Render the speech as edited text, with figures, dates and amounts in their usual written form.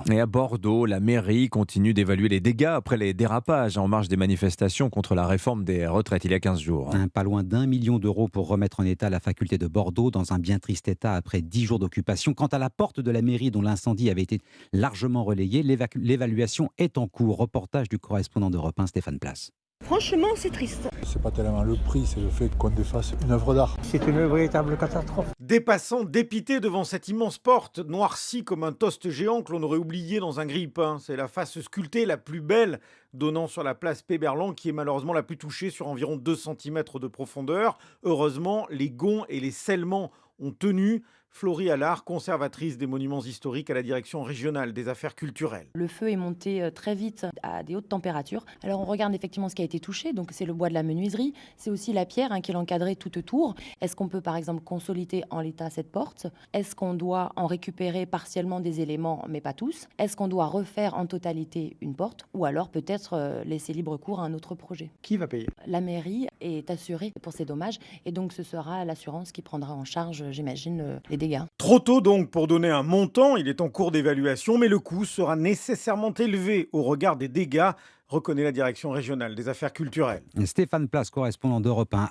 Et à Bordeaux, la mairie continue d'évaluer les dégâts après les dérapages en marge des manifestations contre la réforme des retraites il y a 15 jours. Pas loin d'1 million d'euros pour remettre en état la faculté de Bordeaux dans un bien triste état après 10 jours d'occupation. Quant à la porte de la mairie dont l'incendie avait été largement relayé, l'évaluation est en cours. Reportage du correspondant d'Europe 1, Stéphane Place. Franchement, c'est triste. C'est pas tellement le prix, c'est le fait qu'on défasse une œuvre d'art. C'est une véritable catastrophe. Des passants dépités devant cette immense porte, noircie comme un toast géant que l'on aurait oublié dans un grille-pain. C'est la face sculptée la plus belle donnant sur la place Péberlan qui est malheureusement la plus touchée sur environ 2 cm de profondeur. Heureusement, les gonds et les scellements ont tenu. Florie Allard, conservatrice des monuments historiques à la direction régionale des affaires culturelles. Le feu est monté très vite à des hautes températures. Alors on regarde effectivement ce qui a été touché, donc c'est le bois de la menuiserie, c'est aussi la pierre qui est encadrée tout autour. Est-ce qu'on peut par exemple consolider en l'état cette porte? Est-ce qu'on doit en récupérer partiellement des éléments, mais pas tous? Est-ce qu'on doit refaire en totalité une porte? Ou alors peut-être laisser libre cours à un autre projet? Qui va payer? La mairie est assurée pour ces dommages et donc ce sera l'assurance qui prendra en charge, j'imagine, les dégâts. Trop tôt donc pour donner un montant, il est en cours d'évaluation, mais le coût sera nécessairement élevé au regard des dégâts, reconnaît la direction régionale des affaires culturelles. Stéphane Place, correspondant d'Europe 1.